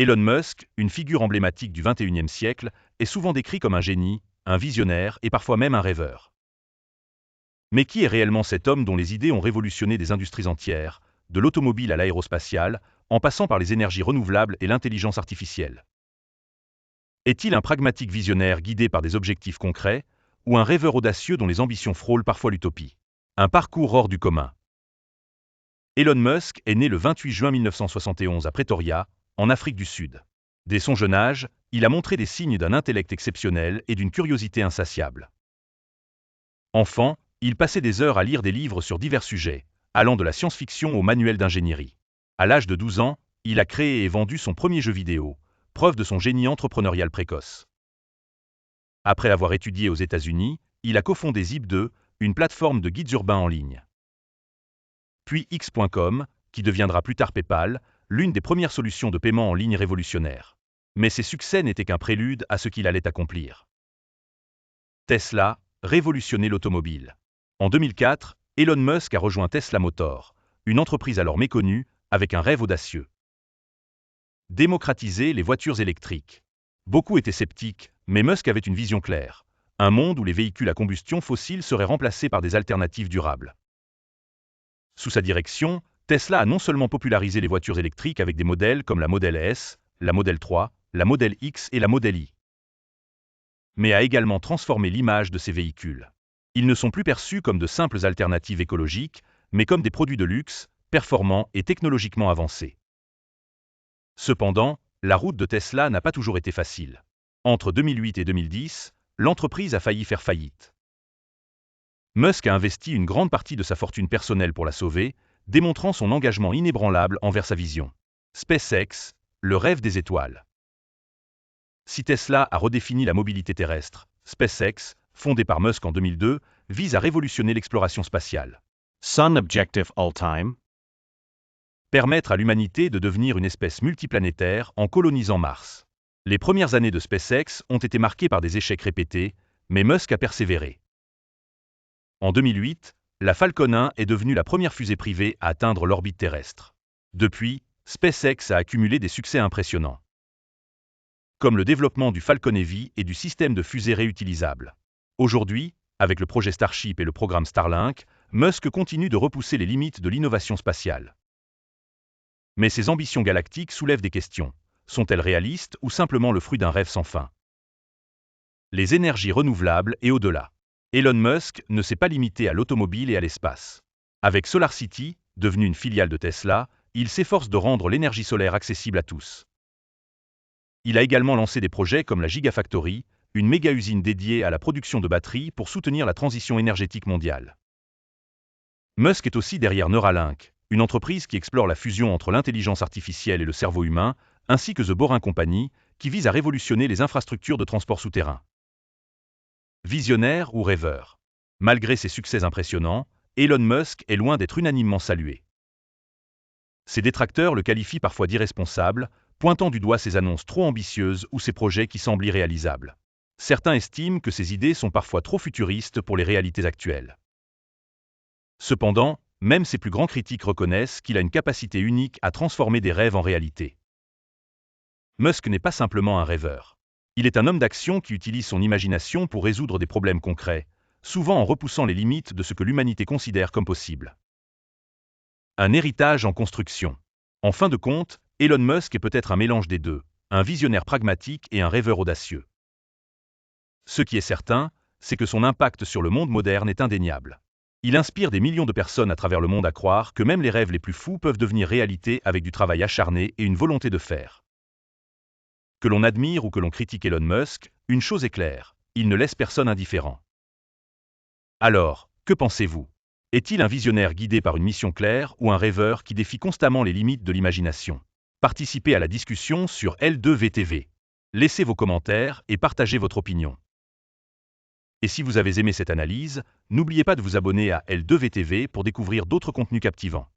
Elon Musk, une figure emblématique du XXIe siècle, est souvent décrit comme un génie, un visionnaire et parfois même un rêveur. Mais qui est réellement cet homme dont les idées ont révolutionné des industries entières, de l'automobile à l'aérospatiale, en passant par les énergies renouvelables et l'intelligence artificielle? Est-il un pragmatique visionnaire guidé par des objectifs concrets, ou un rêveur audacieux dont les ambitions frôlent parfois l'utopie? Un parcours hors du commun. Elon Musk est né le 28 juin 1971 à Pretoria, en Afrique du Sud. Dès son jeune âge, il a montré des signes d'un intellect exceptionnel et d'une curiosité insatiable. Enfant, il passait des heures à lire des livres sur divers sujets, allant de la science-fiction aux manuels d'ingénierie. À l'âge de 12 ans, il a créé et vendu son premier jeu vidéo, preuve de son génie entrepreneurial précoce. Après avoir étudié aux États-Unis, il a cofondé Zip2, une plateforme de guides urbains en ligne. Puis X.com, qui deviendra plus tard PayPal, l'une des premières solutions de paiement en ligne révolutionnaire. Mais ses succès n'étaient qu'un prélude à ce qu'il allait accomplir. Tesla, révolutionner l'automobile. En 2004, Elon Musk a rejoint Tesla Motors, une entreprise alors méconnue, avec un rêve audacieux. Démocratiser les voitures électriques. Beaucoup étaient sceptiques, mais Musk avait une vision claire. Un monde où les véhicules à combustion fossile seraient remplacés par des alternatives durables. Sous sa direction, Tesla a non seulement popularisé les voitures électriques avec des modèles comme la Model S, la Model 3, la Model X et la Model Y, mais a également transformé l'image de ces véhicules. Ils ne sont plus perçus comme de simples alternatives écologiques, mais comme des produits de luxe, performants et technologiquement avancés. Cependant, la route de Tesla n'a pas toujours été facile. Entre 2008 et 2010, l'entreprise a failli faire faillite. Musk a investi une grande partie de sa fortune personnelle pour la sauver, démontrant son engagement inébranlable envers sa vision. SpaceX, le rêve des étoiles. Si Tesla a redéfini la mobilité terrestre, SpaceX, fondé par Musk en 2002, vise à révolutionner l'exploration spatiale. Sun objective all-time. Permettre à l'humanité de devenir une espèce multiplanétaire en colonisant Mars. Les premières années de SpaceX ont été marquées par des échecs répétés, mais Musk a persévéré. En 2008, la Falcon 1 est devenue la première fusée privée à atteindre l'orbite terrestre. Depuis, SpaceX a accumulé des succès impressionnants, comme le développement du Falcon Heavy et du système de fusées réutilisables. Aujourd'hui, avec le projet Starship et le programme Starlink, Musk continue de repousser les limites de l'innovation spatiale. Mais ses ambitions galactiques soulèvent des questions. Sont-elles réalistes ou simplement le fruit d'un rêve sans fin? Les énergies renouvelables et au-delà. Elon Musk ne s'est pas limité à l'automobile et à l'espace. Avec SolarCity, devenue une filiale de Tesla, il s'efforce de rendre l'énergie solaire accessible à tous. Il a également lancé des projets comme la Gigafactory, une méga-usine dédiée à la production de batteries pour soutenir la transition énergétique mondiale. Musk est aussi derrière Neuralink, une entreprise qui explore la fusion entre l'intelligence artificielle et le cerveau humain, ainsi que The Boring Company, qui vise à révolutionner les infrastructures de transport souterrain. Visionnaire ou rêveur? Malgré ses succès impressionnants, Elon Musk est loin d'être unanimement salué. Ses détracteurs le qualifient parfois d'irresponsable, pointant du doigt ses annonces trop ambitieuses ou ses projets qui semblent irréalisables. Certains estiment que ses idées sont parfois trop futuristes pour les réalités actuelles. Cependant, même ses plus grands critiques reconnaissent qu'il a une capacité unique à transformer des rêves en réalité. Musk n'est pas simplement un rêveur. Il est un homme d'action qui utilise son imagination pour résoudre des problèmes concrets, souvent en repoussant les limites de ce que l'humanité considère comme possible. Un héritage en construction. En fin de compte, Elon Musk est peut-être un mélange des deux, un visionnaire pragmatique et un rêveur audacieux. Ce qui est certain, c'est que son impact sur le monde moderne est indéniable. Il inspire des millions de personnes à travers le monde à croire que même les rêves les plus fous peuvent devenir réalité avec du travail acharné et une volonté de faire. Que l'on admire ou que l'on critique Elon Musk, une chose est claire, il ne laisse personne indifférent. Alors, que pensez-vous? Est-il un visionnaire guidé par une mission claire ou un rêveur qui défie constamment les limites de l'imagination? Participez à la discussion sur L2VTV. Laissez vos commentaires et partagez votre opinion. Et si vous avez aimé cette analyse, n'oubliez pas de vous abonner à L2VTV pour découvrir d'autres contenus captivants.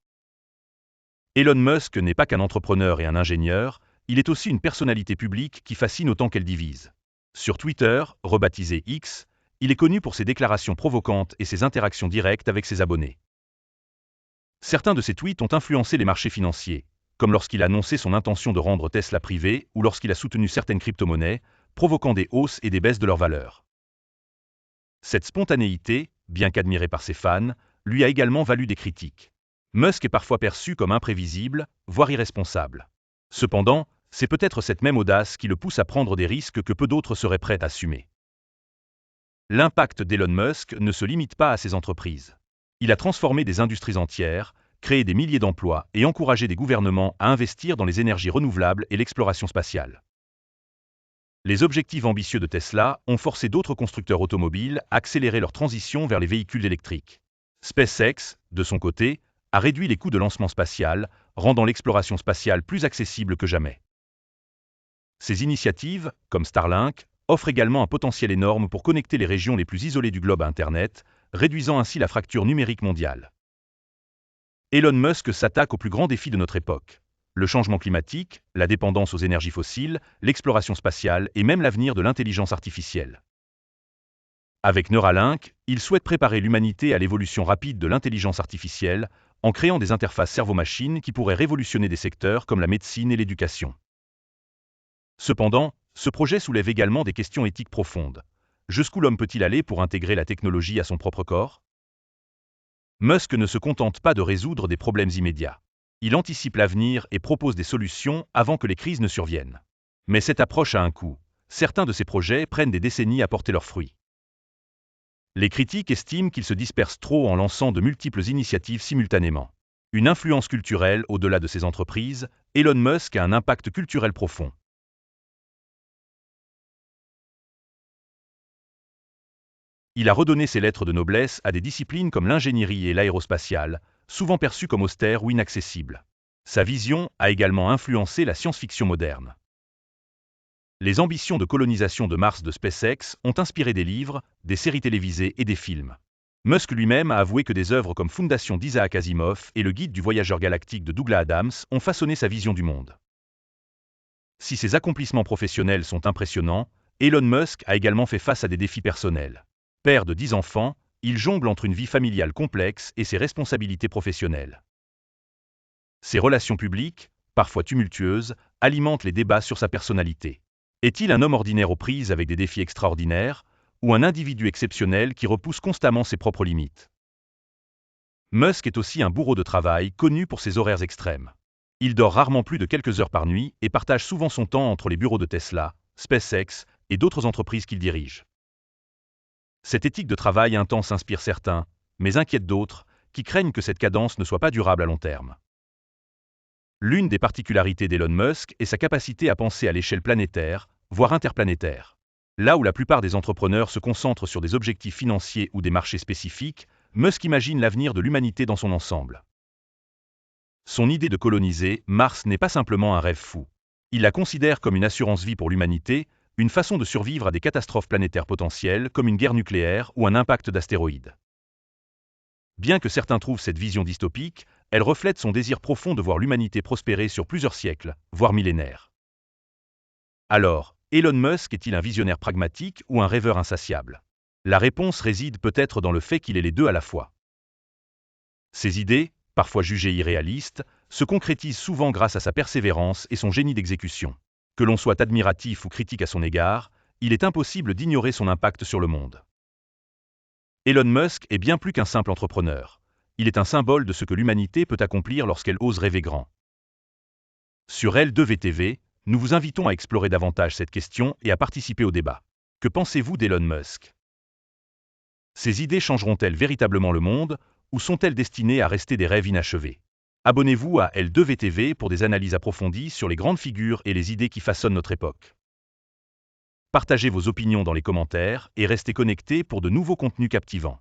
Elon Musk n'est pas qu'un entrepreneur et un ingénieur, il est aussi une personnalité publique qui fascine autant qu'elle divise. Sur Twitter, rebaptisé X, il est connu pour ses déclarations provocantes et ses interactions directes avec ses abonnés. Certains de ses tweets ont influencé les marchés financiers, comme lorsqu'il a annoncé son intention de rendre Tesla privé ou lorsqu'il a soutenu certaines crypto-monnaies, provoquant des hausses et des baisses de leur valeur. Cette spontanéité, bien qu'admirée par ses fans, lui a également valu des critiques. Musk est parfois perçu comme imprévisible, voire irresponsable. Cependant, c'est peut-être cette même audace qui le pousse à prendre des risques que peu d'autres seraient prêts à assumer. L'impact d'Elon Musk ne se limite pas à ses entreprises. Il a transformé des industries entières, créé des milliers d'emplois et encouragé des gouvernements à investir dans les énergies renouvelables et l'exploration spatiale. Les objectifs ambitieux de Tesla ont forcé d'autres constructeurs automobiles à accélérer leur transition vers les véhicules électriques. SpaceX, de son côté, a réduit les coûts de lancement spatial, rendant l'exploration spatiale plus accessible que jamais. Ces initiatives, comme Starlink, offrent également un potentiel énorme pour connecter les régions les plus isolées du globe à Internet, réduisant ainsi la fracture numérique mondiale. Elon Musk s'attaque aux plus grands défis de notre époque. Le changement climatique, la dépendance aux énergies fossiles, l'exploration spatiale et même l'avenir de l'intelligence artificielle. Avec Neuralink, il souhaite préparer l'humanité à l'évolution rapide de l'intelligence artificielle en créant des interfaces cerveau-machine qui pourraient révolutionner des secteurs comme la médecine et l'éducation. Cependant, ce projet soulève également des questions éthiques profondes. Jusqu'où l'homme peut-il aller pour intégrer la technologie à son propre corps? Musk ne se contente pas de résoudre des problèmes immédiats. Il anticipe l'avenir et propose des solutions avant que les crises ne surviennent. Mais cette approche a un coût. Certains de ses projets prennent des décennies à porter leurs fruits. Les critiques estiment qu'il se disperse trop en lançant de multiples initiatives simultanément. Une influence culturelle au-delà de ses entreprises, Elon Musk a un impact culturel profond. Il a redonné ses lettres de noblesse à des disciplines comme l'ingénierie et l'aérospatiale, souvent perçues comme austères ou inaccessibles. Sa vision a également influencé la science-fiction moderne. Les ambitions de colonisation de Mars de SpaceX ont inspiré des livres, des séries télévisées et des films. Musk lui-même a avoué que des œuvres comme Fondation d'Isaac Asimov et Le Guide du voyageur galactique de Douglas Adams ont façonné sa vision du monde. Si ses accomplissements professionnels sont impressionnants, Elon Musk a également fait face à des défis personnels. Père de 10 enfants, il jongle entre une vie familiale complexe et ses responsabilités professionnelles. Ses relations publiques, parfois tumultueuses, alimentent les débats sur sa personnalité. Est-il un homme ordinaire aux prises avec des défis extraordinaires, ou un individu exceptionnel qui repousse constamment ses propres limites? Musk est aussi un bourreau de travail connu pour ses horaires extrêmes. Il dort rarement plus de quelques heures par nuit et partage souvent son temps entre les bureaux de Tesla, SpaceX et d'autres entreprises qu'il dirige. Cette éthique de travail intense inspire certains, mais inquiète d'autres, qui craignent que cette cadence ne soit pas durable à long terme. L'une des particularités d'Elon Musk est sa capacité à penser à l'échelle planétaire, voire interplanétaire. Là où la plupart des entrepreneurs se concentrent sur des objectifs financiers ou des marchés spécifiques, Musk imagine l'avenir de l'humanité dans son ensemble. Son idée de coloniser Mars n'est pas simplement un rêve fou. Il la considère comme une assurance vie pour l'humanité, une façon de survivre à des catastrophes planétaires potentielles comme une guerre nucléaire ou un impact d'astéroïdes. Bien que certains trouvent cette vision dystopique, elle reflète son désir profond de voir l'humanité prospérer sur plusieurs siècles, voire millénaires. Alors, Elon Musk est-il un visionnaire pragmatique ou un rêveur insatiable? La réponse réside peut-être dans le fait qu'il est les deux à la fois. Ses idées, parfois jugées irréalistes, se concrétisent souvent grâce à sa persévérance et son génie d'exécution. Que l'on soit admiratif ou critique à son égard, il est impossible d'ignorer son impact sur le monde. Elon Musk est bien plus qu'un simple entrepreneur. Il est un symbole de ce que l'humanité peut accomplir lorsqu'elle ose rêver grand. Sur L2VTV, nous vous invitons à explorer davantage cette question et à participer au débat. Que pensez-vous d'Elon Musk? Ces idées changeront-elles véritablement le monde, ou sont-elles destinées à rester des rêves inachevés? Abonnez-vous à L2VTV pour des analyses approfondies sur les grandes figures et les idées qui façonnent notre époque. Partagez vos opinions dans les commentaires et restez connectés pour de nouveaux contenus captivants.